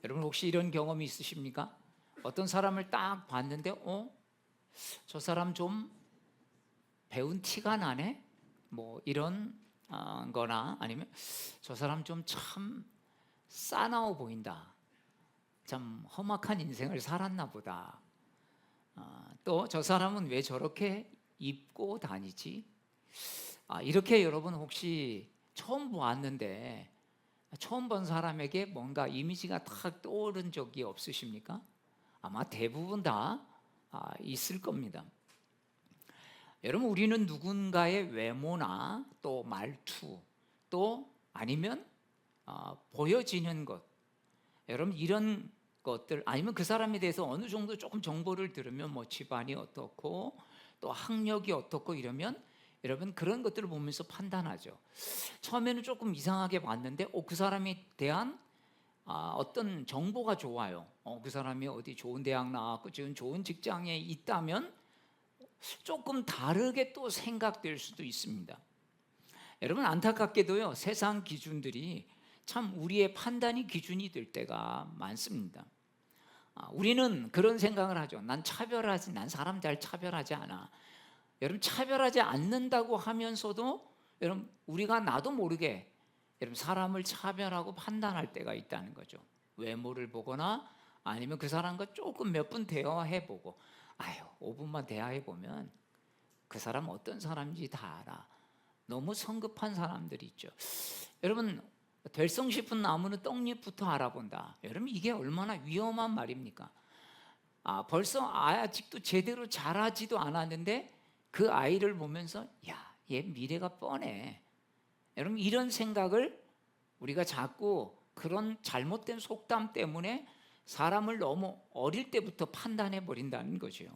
여러분 혹시 이런 경험이 있으십니까? 어떤 사람을 딱 봤는데 저 사람 좀 배운 티가 나네? 뭐 이런 거나 아니면 저 사람 좀 참 싸나워 보인다, 참 험악한 인생을 살았나 보다, 또 저 사람은 왜 저렇게 입고 다니지? 이렇게 여러분 혹시 처음 보았는데 처음 본 사람에게 뭔가 이미지가 탁 떠오른 적이 없으십니까? 아마 대부분 다 있을 겁니다. 여러분 우리는 누군가의 외모나 또 말투 또 아니면 보여지는 것, 여러분 이런 것들 아니면 그 사람에 대해서 어느 정도 조금 정보를 들으면 뭐 집안이 어떻고 또 학력이 어떻고 이러면 여러분 그런 것들을 보면서 판단하죠. 처음에는 조금 이상하게 봤는데 그 사람에 대한 어떤 정보가 좋아요. 그 사람이 어디 좋은 대학 나왔고 지금 좋은 직장에 있다면 조금 다르게 또 생각될 수도 있습니다. 여러분 안타깝게도요, 세상 기준들이 참 우리의 판단이 기준이 될 때가 많습니다. 우리는 그런 생각을 하죠. 난 사람 잘 차별하지 않아. 여러분 차별하지 않는다고 하면서도 여러분 우리가 나도 모르게 여러분 사람을 차별하고 판단할 때가 있다는 거죠. 외모를 보거나 아니면 그 사람과 조금 몇 분 대화해 보고 5분만 대화해 보면 그 사람 어떤 사람인지 다 알아. 너무 성급한 사람들이 있죠. 여러분 될성 싶은 나무는 떡잎부터 알아본다. 여러분 이게 얼마나 위험한 말입니까? 벌써 아직도 제대로 자라지도 않았는데 그 아이를 보면서 얘 미래가 뻔해. 여러분 이런 생각을 우리가 자꾸 그런 잘못된 속담 때문에 사람을 너무 어릴 때부터 판단해 버린다는 거죠.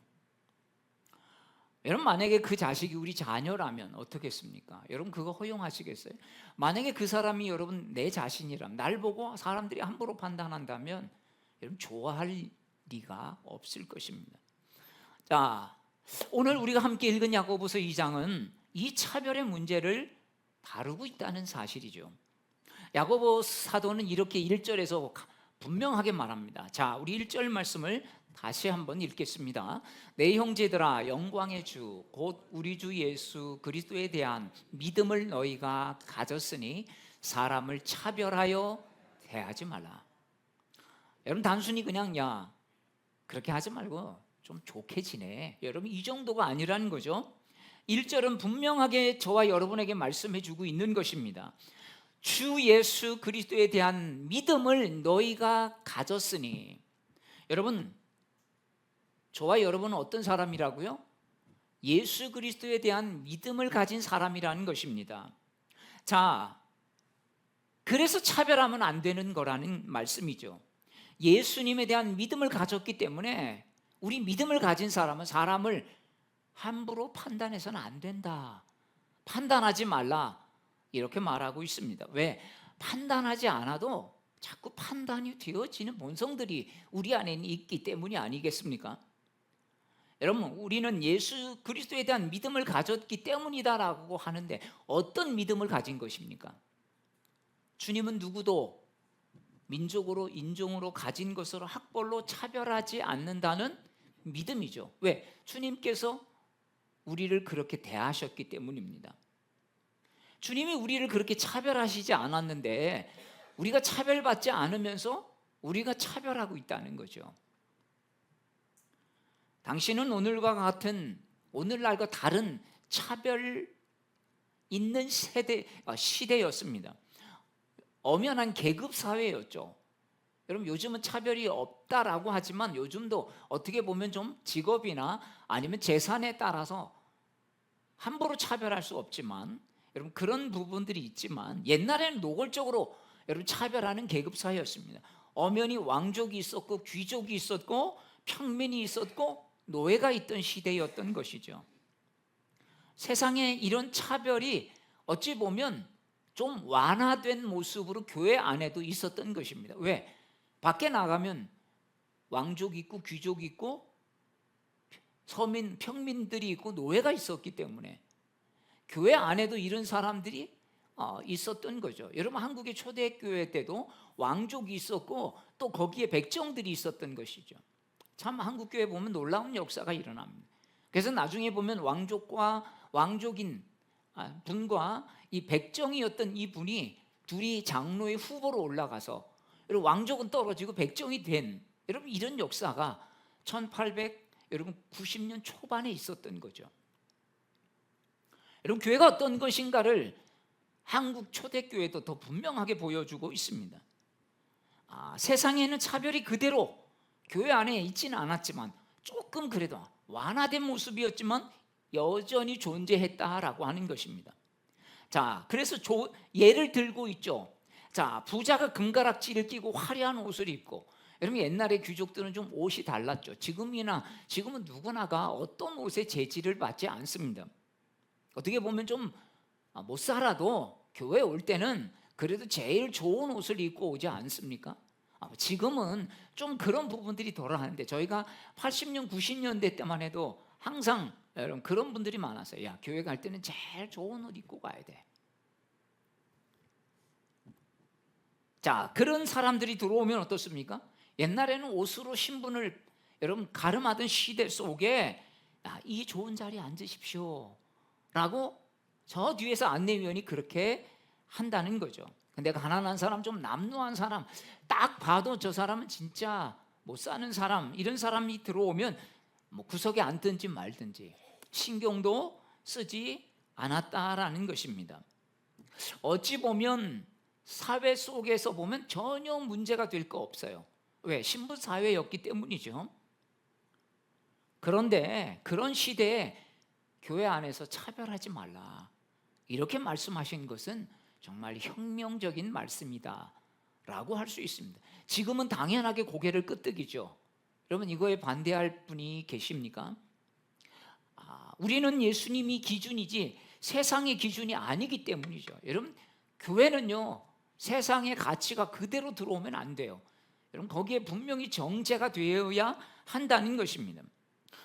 여러분 만약에 그 자식이 우리 자녀라면 어떻겠습니까? 여러분 그거 허용하시겠어요? 만약에 그 사람이 여러분 내 자신이라면 날 보고 사람들이 함부로 판단한다면 여러분 좋아할 리가 없을 것입니다. 자, 오늘 우리가 함께 읽은 야고보서 2장은 이 차별의 문제를 다루고 있다는 사실이죠. 야고보 사도는 이렇게 1절에서 분명하게 말합니다. 자, 우리 1절 말씀을 다시 한번 읽겠습니다. 내 형제들아, 영광의 주 곧 우리 주 예수 그리스도에 대한 믿음을 너희가 가졌으니 사람을 차별하여 대하지 말라. 여러분 단순히 그냥 그렇게 하지 말고 좀 좋게 지내, 여러분 이 정도가 아니라는 거죠. 1절은 분명하게 저와 여러분에게 말씀해 주고 있는 것입니다. 주 예수 그리스도에 대한 믿음을 너희가 가졌으니, 여러분 저와 여러분은 어떤 사람이라고요? 예수 그리스도에 대한 믿음을 가진 사람이라는 것입니다. 자, 그래서 차별하면 안 되는 거라는 말씀이죠. 예수님에 대한 믿음을 가졌기 때문에 우리 믿음을 가진 사람은 사람을 함부로 판단해서는 안 된다, 판단하지 말라, 이렇게 말하고 있습니다. 왜? 판단하지 않아도 자꾸 판단이 되어지는 본성들이 우리 안에 있기 때문이 아니겠습니까? 여러분 우리는 예수 그리스도에 대한 믿음을 가졌기 때문이다라고 하는데 어떤 믿음을 가진 것입니까? 주님은 누구도 민족으로 인종으로 가진 것으로 학벌로 차별하지 않는다는 믿음이죠. 왜? 주님께서 우리를 그렇게 대하셨기 때문입니다. 주님이 우리를 그렇게 차별하시지 않았는데 우리가 차별받지 않으면서 우리가 차별하고 있다는 거죠. 당신은 오늘날과 다른 차별 있는 시대였습니다. 엄연한 계급 사회였죠. 여러분 요즘은 차별이 없다라고 하지만 요즘도 어떻게 보면 좀 직업이나 아니면 재산에 따라서 함부로 차별할 수 없지만 여러분 그런 부분들이 있지만 옛날에는 노골적으로 여러분 차별하는 계급 사회였습니다. 엄연히 왕족이 있었고 귀족이 있었고 평민이 있었고 노예가 있던 시대였던 것이죠. 세상에 이런 차별이 어찌 보면 좀 완화된 모습으로 교회 안에도 있었던 것입니다. 왜? 밖에 나가면 왕족 있고 귀족 있고 서민, 평민들이 있고 노예가 있었기 때문에 교회 안에도 이런 사람들이 있었던 거죠. 여러분, 한국의 초대교회 때도 왕족이 있었고 또 거기에 백정들이 있었던 것이죠. 참 한국교회 보면 놀라운 역사가 일어납니다. 그래서 나중에 보면 왕족인 분과 이 백정이었던 이 분이 둘이 장로의 후보로 올라가서, 여러분, 왕족은 떨어지고 백정이 된, 여러분, 이런 역사가 1890년 초반에 있었던 거죠. 여러분, 교회가 어떤 것인가를 한국 초대교회도 더 분명하게 보여주고 있습니다. 세상에는 차별이 그대로 교회 안에 있지는 않았지만 조금 그래도 완화된 모습이었지만 여전히 존재했다라고 하는 것입니다. 자, 그래서 예를 들고 있죠. 자, 부자가 금가락지를 끼고 화려한 옷을 입고, 여러분, 옛날에 귀족들은 좀 옷이 달랐죠. 지금은 누구나가 어떤 옷의 재질을 받지 않습니다. 어떻게 보면 좀 못 살아도 교회 올 때는 그래도 제일 좋은 옷을 입고 오지 않습니까? 지금은 좀 그런 부분들이 덜하는데, 저희가 80년, 90년대 때만 해도 항상 여러분 그런 분들이 많았어요. 야, 교회 갈 때는 제일 좋은 옷 입고 가야 돼. 자, 그런 사람들이 들어오면 어떻습니까? 옛날에는 옷으로 신분을 여러분 가름하던 시대 속에, 이 좋은 자리에 앉으십시오 라고 저 뒤에서 안내위원이 그렇게 한다는 거죠. 근데 가난한 사람, 좀 남루한 사람, 딱 봐도 저 사람은 진짜 못 사는 사람, 이런 사람이 들어오면 뭐 구석에 앉든지 말든지 신경도 쓰지 않았다라는 것입니다. 어찌 보면 사회 속에서 보면 전혀 문제가 될 거 없어요. 왜? 신분 사회였기 때문이죠. 그런데 그런 시대에 교회 안에서 차별하지 말라, 이렇게 말씀하신 것은 정말 혁명적인 말씀이다 라고 할 수 있습니다. 지금은 당연하게 고개를 끄덕이죠. 여러분, 이거에 반대할 분이 계십니까? 우리는 예수님이 기준이지 세상의 기준이 아니기 때문이죠. 여러분, 교회는요, 세상의 가치가 그대로 들어오면 안 돼요. 여러분, 거기에 분명히 정제가 되어야 한다는 것입니다.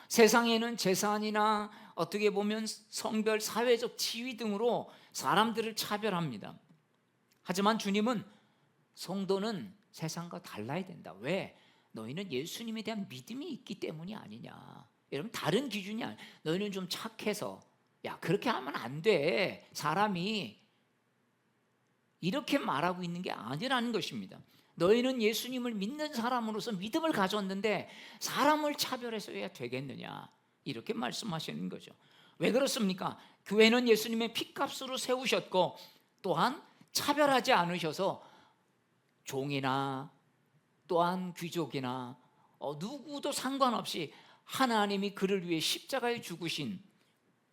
세상에는 재산이나 어떻게 보면 성별, 사회적 지위 등으로 사람들을 차별합니다. 하지만 주님은 성도는 세상과 달라야 된다. 왜? 너희는 예수님에 대한 믿음이 있기 때문이 아니냐. 여러분, 다른 기준이 아니야. 너희는 좀 착해서, 야, 그렇게 하면 안 돼. 사람이 이렇게 말하고 있는 게 아니라는 것입니다. 너희는 예수님을 믿는 사람으로서 믿음을 가졌는데 사람을 차별해서야 되겠느냐, 이렇게 말씀하시는 거죠. 왜 그렇습니까? 교회는 예수님의 피값으로 세우셨고 또한 차별하지 않으셔서 종이나 또한 귀족이나 누구도 상관없이 하나님이 그를 위해 십자가에 죽으신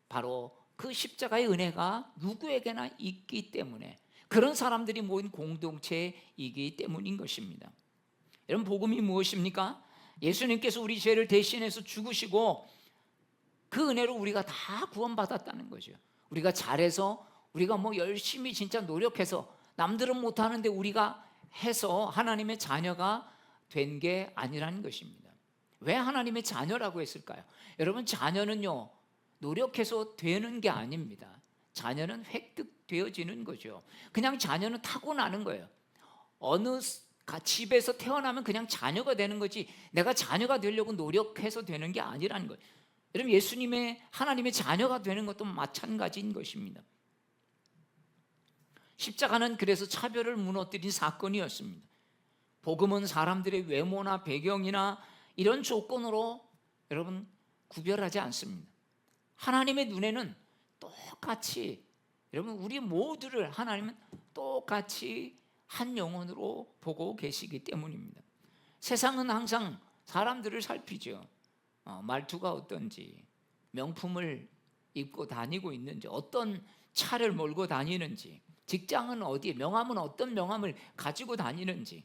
바로 그 십자가의 은혜가 누구에게나 있기 때문에, 그런 사람들이 모인 공동체이기 때문인 것입니다. 여러분, 복음이 무엇입니까? 예수님께서 우리 죄를 대신해서 죽으시고 그 은혜로 우리가 다 구원받았다는 거죠. 우리가 잘해서, 우리가 뭐 열심히 진짜 노력해서, 남들은 못하는데 우리가 해서 하나님의 자녀가 된 게 아니라는 것입니다. 왜 하나님의 자녀라고 했을까요? 여러분, 자녀는요, 노력해서 되는 게 아닙니다. 자녀는 획득되어지는 거죠. 그냥 자녀는 타고나는 거예요. 어느 집에서 태어나면 그냥 자녀가 되는 거지, 내가 자녀가 되려고 노력해서 되는 게 아니라는 거예요. 여러분, 예수님의 하나님의 자녀가 되는 것도 마찬가지인 것입니다. 십자가는 그래서 차별을 무너뜨린 사건이었습니다. 복음은 사람들의 외모나 배경이나 이런 조건으로 여러분 구별하지 않습니다. 하나님의 눈에는 똑같이, 여러분, 우리 모두를 하나님은 똑같이 한 영혼으로 보고 계시기 때문입니다. 세상은 항상 사람들을 살피죠. 말투가 어떤지, 명품을 입고 다니고 있는지, 어떤 차를 몰고 다니는지, 직장은 어디, 명함은 어떤 명함을 가지고 다니는지.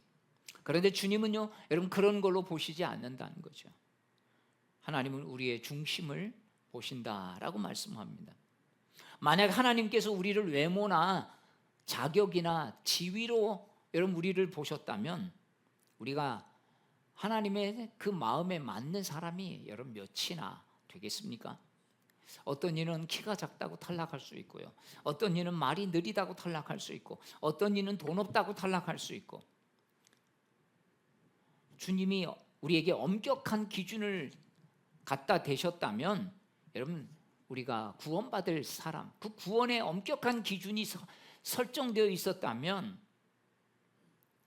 그런데 주님은요, 여러분, 그런 걸로 보시지 않는다는 거죠. 하나님은 우리의 중심을 보신다라고 말씀합니다. 만약 하나님께서 우리를 외모나 자격이나 지위로 여러분 우리를 보셨다면, 우리가 하나님의 그 마음에 맞는 사람이 여러분 몇이나 되겠습니까? 어떤 이는 키가 작다고 탈락할 수 있고요. 어떤 이는 말이 느리다고 탈락할 수 있고, 어떤 이는 돈 없다고 탈락할 수 있고. 주님이 우리에게 엄격한 기준을 갖다 대셨다면, 여러분, 우리가 구원받을 사람, 그 구원의 엄격한 기준이 설정되어 있었다면,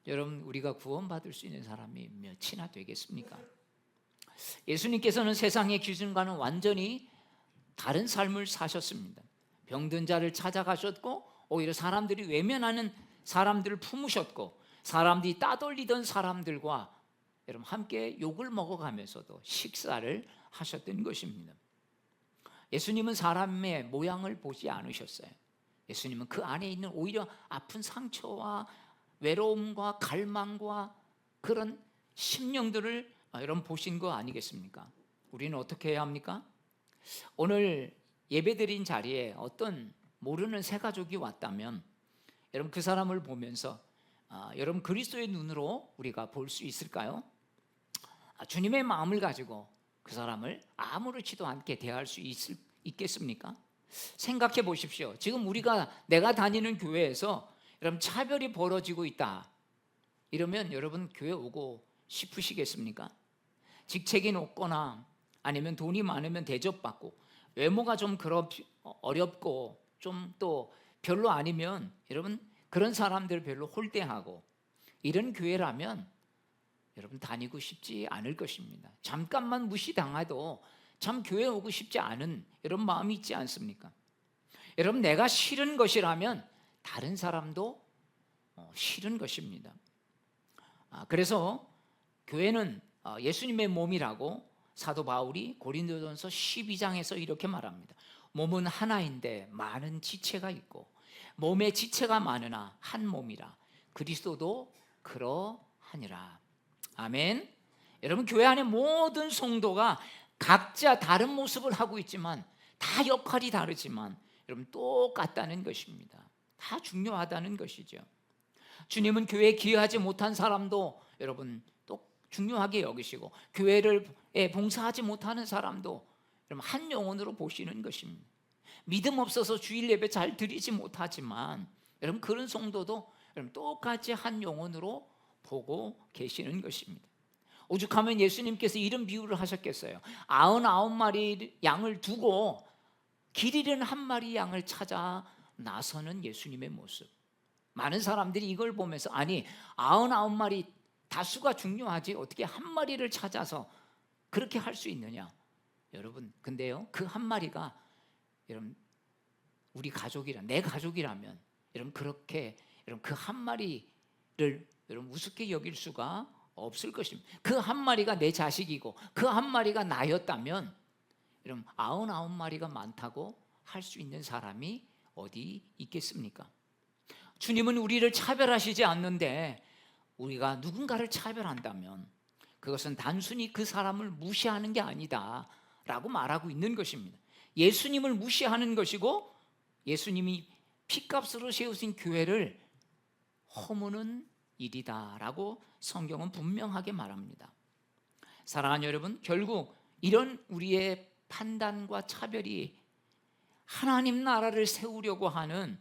여러분, 우리가 구원받을 수 있는 사람이 몇이나 되겠습니까? 예수님께서는 세상의 기준과는 완전히 다른 삶을 사셨습니다. 병든 자를 찾아가셨고, 오히려 사람들이 외면하는 사람들을 품으셨고, 사람들이 따돌리던 사람들과 여러분 함께 욕을 먹어가면서도 식사를 하셨던 것입니다. 예수님은 사람의 모양을 보지 않으셨어요. 예수님은 그 안에 있는 오히려 아픈 상처와 외로움과 갈망과 그런 심령들을 여러분 보신 거 아니겠습니까? 우리는 어떻게 해야 합니까? 오늘 예배드린 자리에 어떤 모르는 새 가족이 왔다면, 여러분 그 사람을 보면서 여러분 그리스도의 눈으로 우리가 볼 수 있을까요? 주님의 마음을 가지고 그 사람을 아무렇지도 않게 대할 수 있겠습니까? 생각해 보십시오. 지금 내가 다니는 교회에서 여러분 차별이 벌어지고 있다 이러면 여러분 교회 오고 싶으시겠습니까? 직책이 높거나 아니면 돈이 많으면 대접받고, 외모가 좀 어렵고 좀 또 별로 아니면 여러분 그런 사람들 별로 홀대하고, 이런 교회라면 여러분 다니고 싶지 않을 것입니다. 잠깐만 무시당해도 참 교회 오고 싶지 않은 이런 마음이 있지 않습니까? 여러분 내가 싫은 것이라면 다른 사람도 싫은 것입니다. 그래서 교회는 예수님의 몸이라고 사도 바울이 고린도전서 12장에서 이렇게 말합니다. 몸은 하나인데 많은 지체가 있고, 몸에 지체가 많으나 한 몸이라 그리스도도 그러하니라. 아멘. 여러분 교회 안에 모든 성도가 각자 다른 모습을 하고 있지만, 다 역할이 다르지만 여러분 똑같다는 것입니다. 다 중요하다는 것이죠. 주님은 교회에 기여하지 못한 사람도 여러분 또 중요하게 여기시고, 교회에 봉사하지 못하는 사람도 여러분 한 영혼으로 보시는 것입니다. 믿음 없어서 주일 예배 잘 드리지 못하지만 여러분 그런 성도도 여러분 똑같이 한 영혼으로 보고 계시는 것입니다. 오죽하면 예수님께서 이런 비유를 하셨겠어요. 99마리 양을 두고 길 잃은 한 마리 양을 찾아 나서는 예수님의 모습. 많은 사람들이 이걸 보면서, 아니 99마리 다수가 중요하지 어떻게 한 마리를 찾아서 그렇게 할 수 있느냐. 여러분 근데요, 그 한 마리가 여러분 우리 가족이라, 내 가족이라면 여러분 그렇게 여러분 그 한 마리를 여러분 우습게 여길 수가 없을 것입니다. 그 한 마리가 내 자식이고 그 한 마리가 나였다면 여러분 99마리가 많다고 할 수 있는 사람이 어디 있겠습니까? 주님은 우리를 차별하시지 않는데, 우리가 누군가를 차별한다면 그것은 단순히 그 사람을 무시하는 게 아니다 라고 말하고 있는 것입니다. 예수님을 무시하는 것이고, 예수님이 피값으로 세우신 교회를 허무는 일이다 라고 성경은 분명하게 말합니다. 사랑하는 여러분, 결국 이런 우리의 판단과 차별이 하나님 나라를 세우려고 하는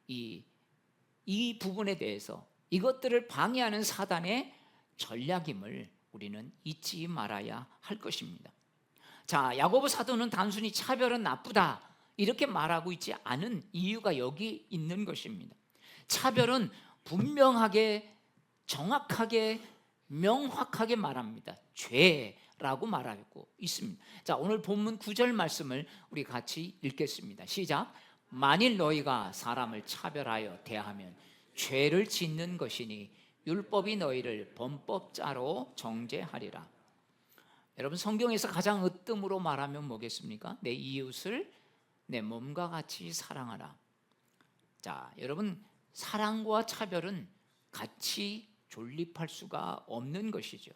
이 부분에 대해서, 이것들을 방해하는 사단의 전략임을 우리는 잊지 말아야 할 것입니다. 자, 야고보 사도는 단순히 차별은 나쁘다 이렇게 말하고 있지 않은 이유가 여기 있는 것입니다. 차별은 분명하게, 정확하게, 명확하게 말합니다. 죄라고 말하고 있습니다. 자, 오늘 본문 9절 말씀을 우리 같이 읽겠습니다. 시작. 만일 너희가 사람을 차별하여 대하면 죄를 짓는 것이니 율법이 너희를 범법자로 정죄하리라. 여러분 성경에서 가장 으뜸으로 말하면 뭐겠습니까? 내 이웃을 내 몸과 같이 사랑하라. 자, 여러분 사랑과 차별은 같이 존립할 수가 없는 것이죠.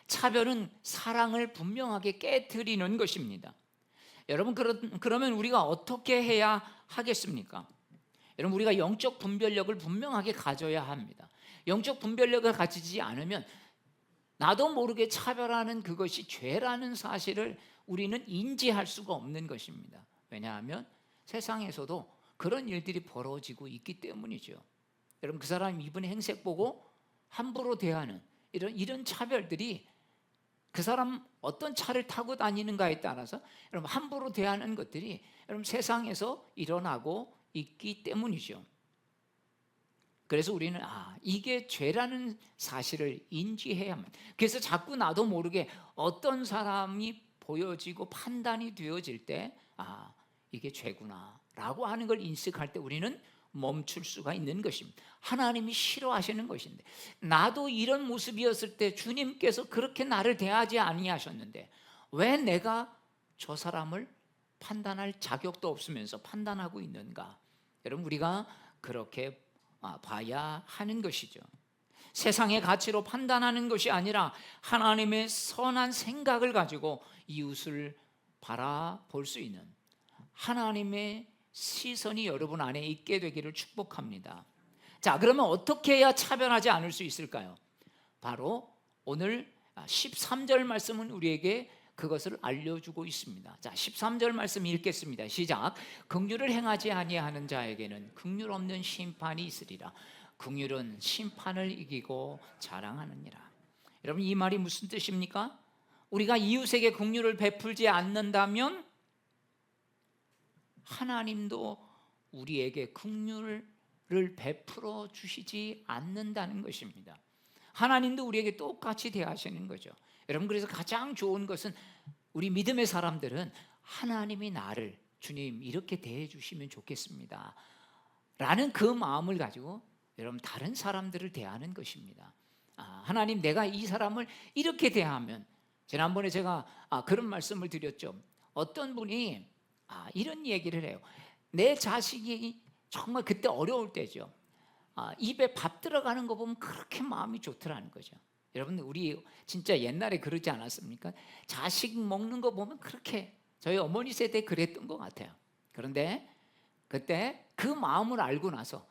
차별은 사랑을 분명하게 깨트리는 것입니다. 여러분 그러면 우리가 어떻게 해야 하겠습니까? 여러분 우리가 영적 분별력을 분명하게 가져야 합니다. 영적 분별력을 가지지 않으면 나도 모르게 차별하는 그것이 죄라는 사실을 우리는 인지할 수가 없는 것입니다. 왜냐하면 세상에서도 그런 일들이 벌어지고 있기 때문이죠. 여러분, 그 사람이 입은 행색 보고 함부로 대하는 이런 차별들이 그 사람 어떤 차를 타고 다니는가에 따라서 여러분 함부로 대하는 것들이 여러분 세상에서 일어나고 있기 때문이죠. 그래서 우리는 이게 죄라는 사실을 인지해야만. 그래서 자꾸 나도 모르게 어떤 사람이 보여지고 판단이 되어질 때 이게 죄구나라고 하는 걸 인식할 때 우리는 멈출 수가 있는 것입니다. 하나님이 싫어하시는 것인데, 나도 이런 모습이었을 때 주님께서 그렇게 나를 대하지 아니하셨는데 왜 내가 저 사람을 판단할 자격도 없으면서 판단하고 있는가? 여러분, 우리가 그렇게 봐야 하는 것이죠. 세상의 가치로 판단하는 것이 아니라 하나님의 선한 생각을 가지고 이웃을 바라볼 수 있는 하나님의 시선이 여러분 안에 있게 되기를 축복합니다. 자, 그러면 어떻게 해야 차별하지 않을 수 있을까요? 바로 오늘 13절 말씀은 우리에게 그것을 알려주고 있습니다. 자, 13절 말씀 읽겠습니다. 시작. 긍휼을 행하지 아니하는 자에게는 긍휼 없는 심판이 있으리라. 긍휼은 심판을 이기고 자랑하느니라. 여러분, 이 말이 무슨 뜻입니까? 우리가 이웃에게 긍휼을 베풀지 않는다면 하나님도 우리에게 긍휼을 베풀어 주시지 않는다는 것입니다. 하나님도 우리에게 똑같이 대하시는 거죠. 여러분, 그래서 가장 좋은 것은 우리 믿음의 사람들은 하나님이 나를 주님 이렇게 대해 주시면 좋겠습니다 라는 그 마음을 가지고 여러분 다른 사람들을 대하는 것입니다. 하나님, 내가 이 사람을 이렇게 대하면, 지난번에 제가 그런 말씀을 드렸죠. 어떤 분이 이런 얘기를 해요. 내 자식이 정말 그때 어려울 때죠. 입에 밥 들어가는 거 보면 그렇게 마음이 좋더라는 거죠. 여러분, 우리 진짜 옛날에 그러지 않았습니까? 자식 먹는 거 보면 그렇게, 저희 어머니 세대 그랬던 것 같아요. 그런데 그때 그 마음을 알고 나서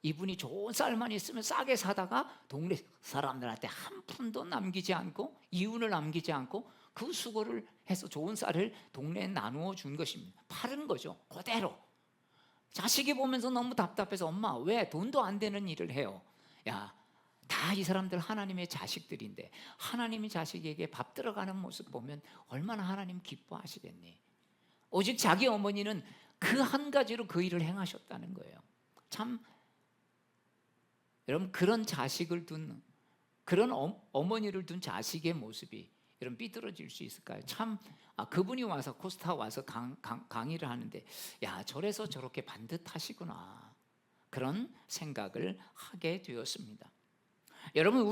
이분이 좋은 쌀만 있으면 싸게 사다가 동네 사람들한테 한 푼도 남기지 않고, 이윤을 남기지 않고 그 수고를 해서 좋은 쌀을 동네에 나누어 준 것입니다. 파는 거죠, 그대로. 자식이 보면서 너무 답답해서 엄마 왜 돈도 안 되는 일을 해요? 야, 다 이 사람들 하나님의 자식들인데 하나님이 자식에게 밥 들어가는 모습 보면 얼마나 하나님 기뻐하시겠니? 오직 자기 어머니는 그 한 가지로 그 일을 행하셨다는 거예요. 참, 여러분, 그런 자식을 둔, 그런 어머니를 둔 자식의 모습이 여러분 삐뚤어질 수 있을까요? 참, 그분이 와서 코스타 와서 강의를 하는데 야, 저래서 저렇게 반듯하시구나, 그런 생각을 하게 되었습니다. 여러분,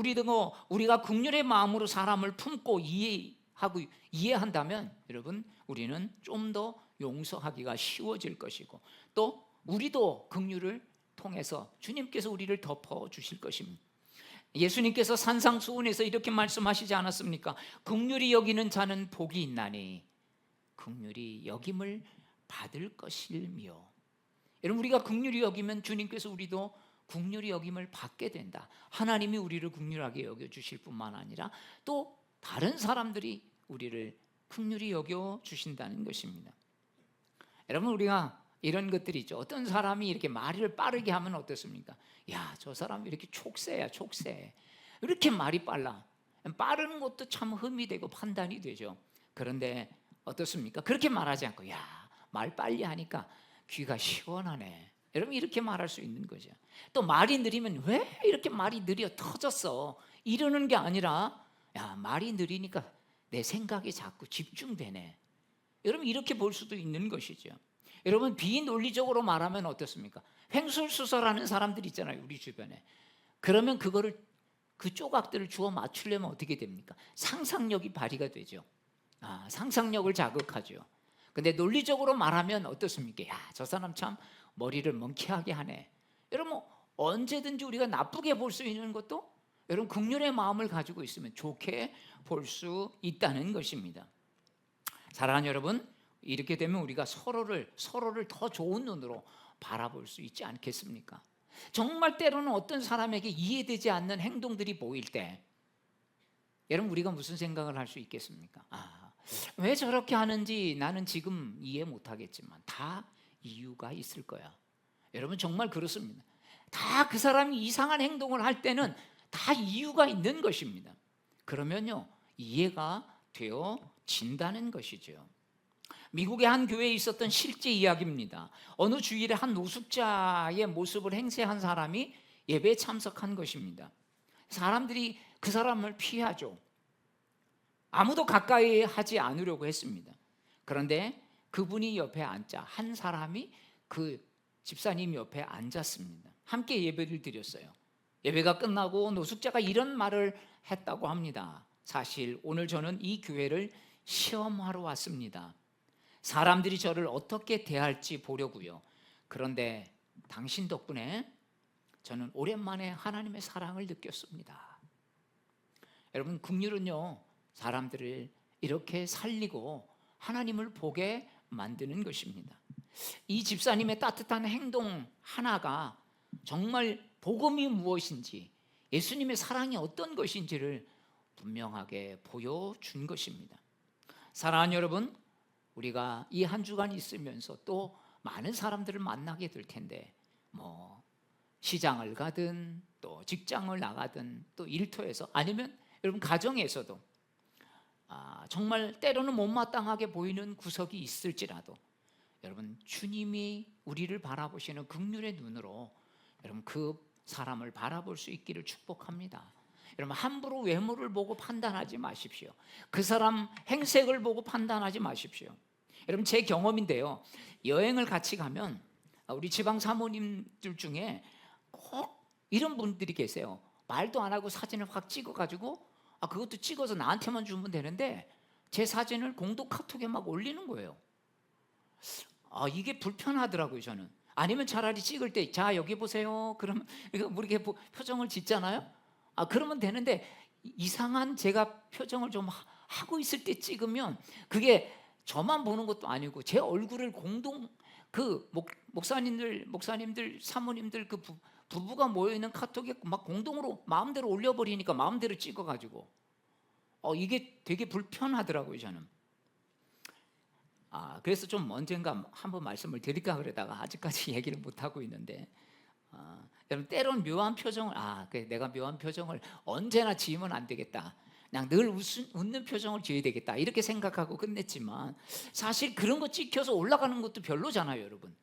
우리가 긍휼의 마음으로 사람을 품고 이해한다면 여러분 우리는 좀 더 용서하기가 쉬워질 것이고, 또 우리도 긍휼을 통해서 주님께서 우리를 덮어 주실 것입니다. 예수님께서 산상수훈에서 이렇게 말씀하시지 않았습니까? 긍휼히 여기는 자는 복이 있나니 긍휼히 여김을 받을 것이며. 여러분, 우리가 긍휼히 여기면 주님께서 우리도 긍휼히 여김을 받게 된다. 하나님이 우리를 긍휼하게 여겨주실 뿐만 아니라 또 다른 사람들이 우리를 긍휼히 여겨주신다는 것입니다. 여러분, 우리가 이런 것들이 있죠. 어떤 사람이 이렇게 말을 빠르게 하면 어떻습니까? 야, 저 사람 이렇게 촉새야, 촉새. 이렇게 말이 빨라. 빠르는 것도 참 흠이 되고 판단이 되죠. 그런데 어떻습니까? 그렇게 말하지 않고 야, 말 빨리 하니까 귀가 시원하네, 여러분 이렇게 말할 수 있는 거죠. 또 말이 느리면 왜 이렇게 말이 느려 터졌어, 이러는 게 아니라 야, 말이 느리니까 내 생각이 자꾸 집중되네, 여러분 이렇게 볼 수도 있는 것이죠. 여러분, 비논리적으로 말하면 어떻습니까? 횡설수설하는 사람들 있잖아요, 우리 주변에. 그러면 그 조각들을 주워 맞추려면 어떻게 됩니까? 상상력이 발휘가 되죠. 상상력을 자극하죠. 근데 논리적으로 말하면 어떻습니까? 야, 저 사람 참 머리를 멍청하게 하네. 여러분, 언제든지 우리가 나쁘게 볼 수 있는 것도 여러분 긍휼의 마음을 가지고 있으면 좋게 볼 수 있다는 것입니다. 사랑하는 여러분, 이렇게 되면 우리가 서로를 더 좋은 눈으로 바라볼 수 있지 않겠습니까? 정말 때로는 어떤 사람에게 이해되지 않는 행동들이 보일 때 여러분 우리가 무슨 생각을 할 수 있겠습니까? 왜 저렇게 하는지 나는 지금 이해 못하겠지만 다 이유가 있을 거야. 여러분 정말 그렇습니다. 다 그 사람이 이상한 행동을 할 때는 다 이유가 있는 것입니다. 그러면요 이해가 되어진다는 것이죠. 미국의 한 교회에 있었던 실제 이야기입니다. 어느 주일에 한 노숙자의 모습을 행세한 사람이 예배에 참석한 것입니다. 사람들이 그 사람을 피하죠. 아무도 가까이 하지 않으려고 했습니다. 그런데 그분이 옆에 앉자 한 사람이 그 집사님 옆에 앉았습니다. 함께 예배를 드렸어요. 예배가 끝나고 노숙자가 이런 말을 했다고 합니다. 사실 오늘 저는 이 교회를 시험하러 왔습니다. 사람들이 저를 어떻게 대할지 보려고요. 그런데 당신 덕분에 저는 오랜만에 하나님의 사랑을 느꼈습니다. 여러분 긍휼은요 사람들을 이렇게 살리고 하나님을 보게 만드는 것입니다. 이 집사님의 따뜻한 행동 하나가 정말 복음이 무엇인지 예수님의 사랑이 어떤 것인지를 분명하게 보여준 것입니다. 사랑하는 여러분, 우리가 이 한 주간 있으면서 또 많은 사람들을 만나게 될 텐데 뭐 시장을 가든 또 직장을 나가든 또 일터에서 아니면 여러분 가정에서도 정말 때로는 못마땅하게 보이는 구석이 있을지라도 여러분 주님이 우리를 바라보시는 긍휼의 눈으로 여러분 그 사람을 바라볼 수 있기를 축복합니다. 여러분 함부로 외모를 보고 판단하지 마십시오. 그 사람 행색을 보고 판단하지 마십시오. 여러분 제 경험인데요, 여행을 같이 가면 우리 지방 사모님들 중에 꼭 이런 분들이 계세요. 말도 안 하고 사진을 확 찍어가지고 그것도 찍어서 나한테만 주면 되는데 제 사진을 공동 카톡에 막 올리는 거예요. 이게 불편하더라고요 저는. 아니면 차라리 찍을 때 자 여기 보세요 그러면 이렇게 표정을 짓잖아요. 그러면 되는데 이상한 제가 표정을 좀 하고 있을 때 찍으면 그게 저만 보는 것도 아니고 제 얼굴을 공동 그 목사님들 사모님들 그 부부가 모여있는 카톡에 막 공동으로 마음대로 올려버리니까 마음대로 찍어가지고 이게 되게 불편하더라고요 저는. 그래서 좀 언젠가 한번 말씀을 드릴까 그러다가 아직까지 얘기를 못하고 있는데 여러분 때론 묘한 표정을 내가 묘한 표정을 언제나 지으면 안 되겠다, 그냥 늘 웃는 표정을 지어야 되겠다 이렇게 생각하고 끝냈지만 사실 그런 거 찍혀서 올라가는 것도 별로잖아요 여러분.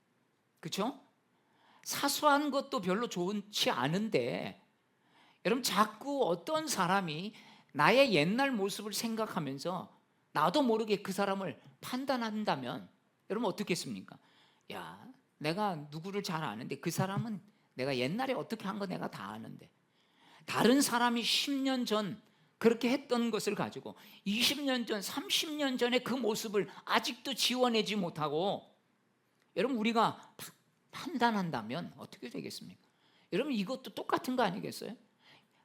그렇죠? 사소한 것도 별로 좋지 않은데 여러분 자꾸 어떤 사람이 나의 옛날 모습을 생각하면서 나도 모르게 그 사람을 판단한다면 여러분 어떻겠습니까? 야 내가 누구를 잘 아는데 그 사람은 내가 옛날에 어떻게 한 거 내가 다 아는데 다른 사람이 10년 전 그렇게 했던 것을 가지고 20년 전 30년 전의 그 모습을 아직도 지워내지 못하고 여러분 우리가 판단한다면 어떻게 되겠습니까? 여러분 이것도 똑같은 거 아니겠어요?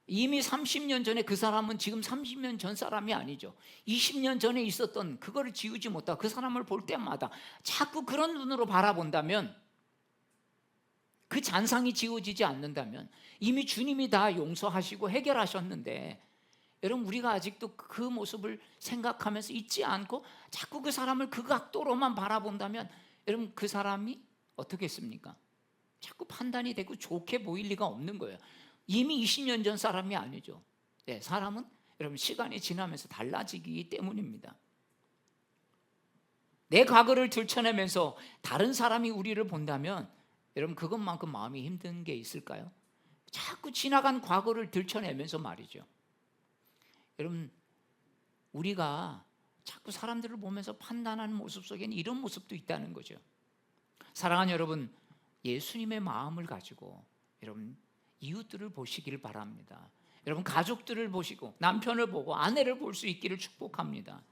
이미 30년 전에 그 사람은 지금 30년 전 사람이 아니죠. 20년 전에 있었던 그거를 지우지 못하고 그 사람을 볼 때마다 자꾸 그런 눈으로 바라본다면 그 잔상이 지워지지 않는다면 이미 주님이 다 용서하시고 해결하셨는데 여러분 우리가 아직도 그 모습을 생각하면서 잊지 않고 자꾸 그 사람을 그 각도로만 바라본다면 여러분 그 사람이 어떻겠습니까? 자꾸 판단이 되고 좋게 보일 리가 없는 거예요. 이미 20년 전 사람이 아니죠. 사람은 여러분 시간이 지나면서 달라지기 때문입니다. 내 과거를 들춰내면서 다른 사람이 우리를 본다면 여러분 그것만큼 마음이 힘든 게 있을까요? 자꾸 지나간 과거를 들춰내면서 말이죠. 여러분 우리가 자꾸 사람들을 보면서 판단하는 모습 속에는 이런 모습도 있다는 거죠. 사랑하는 여러분, 예수님의 마음을 가지고 여러분 이웃들을 보시기를 바랍니다. 여러분 가족들을 보시고 남편을 보고 아내를 볼 수 있기를 축복합니다.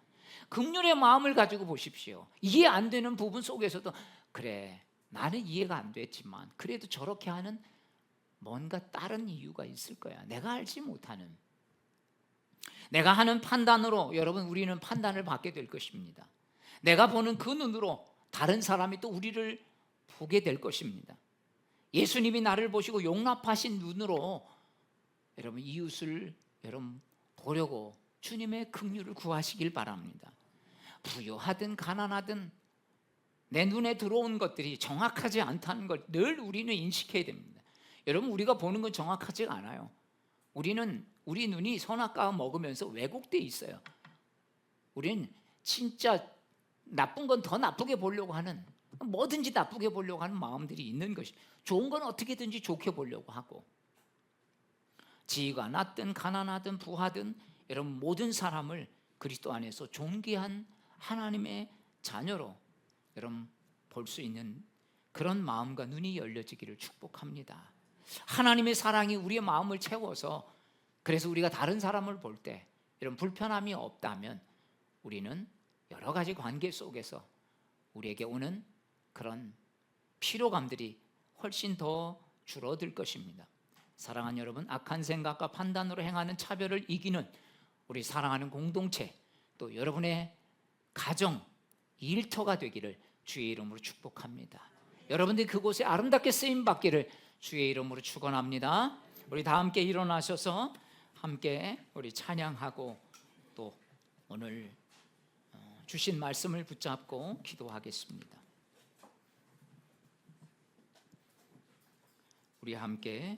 긍휼의 마음을 가지고 보십시오. 이해 안 되는 부분 속에서도 그래 나는 이해가 안 됐지만 그래도 저렇게 하는 뭔가 다른 이유가 있을 거야. 내가 알지 못하는. 내가 하는 판단으로 여러분 우리는 판단을 받게 될 것입니다. 내가 보는 그 눈으로 다른 사람이 또 우리를 보게 될 것입니다. 예수님이 나를 보시고 용납하신 눈으로 여러분 이웃을 여러분 보려고 주님의 긍휼을 구하시길 바랍니다. 부유하든 가난하든 내 눈에 들어온 것들이 정확하지 않다는 걸 늘 우리는 인식해야 됩니다. 여러분, 우리가 보는 건 정확하지가 않아요. 우리 눈이 선악과 먹으면서 왜곡돼 있어요. 우리는 진짜 나쁜 건 더 나쁘게 보려고 하는, 뭐든지 나쁘게 보려고 하는 마음들이 있는 것이, 좋은 건 어떻게든지 좋게 보려고 하고, 지위가 낮든 가난하든 부하든 여러분 모든 사람을 그리스도 안에서 존귀한 하나님의 자녀로 여러분 볼 수 있는 그런 마음과 눈이 열려지기를 축복합니다. 하나님의 사랑이 우리의 마음을 채워서, 그래서 우리가 다른 사람을 볼 때 이런 불편함이 없다면 우리는 여러 가지 관계 속에서 우리에게 오는 그런 피로감들이 훨씬 더 줄어들 것입니다. 사랑하는 여러분, 악한 생각과 판단으로 행하는 차별을 이기는 우리 사랑하는 공동체, 또 여러분의 가정, 일터가 되기를 주의 이름으로 축복합니다. 여러분들이 그곳에 아름답게 쓰임받기를 주의 이름으로 축원합니다. 우리 다 함께 일어나셔서 함께 우리 찬양하고 또 오늘 주신 말씀을 붙잡고 기도하겠습니다. 우리 함께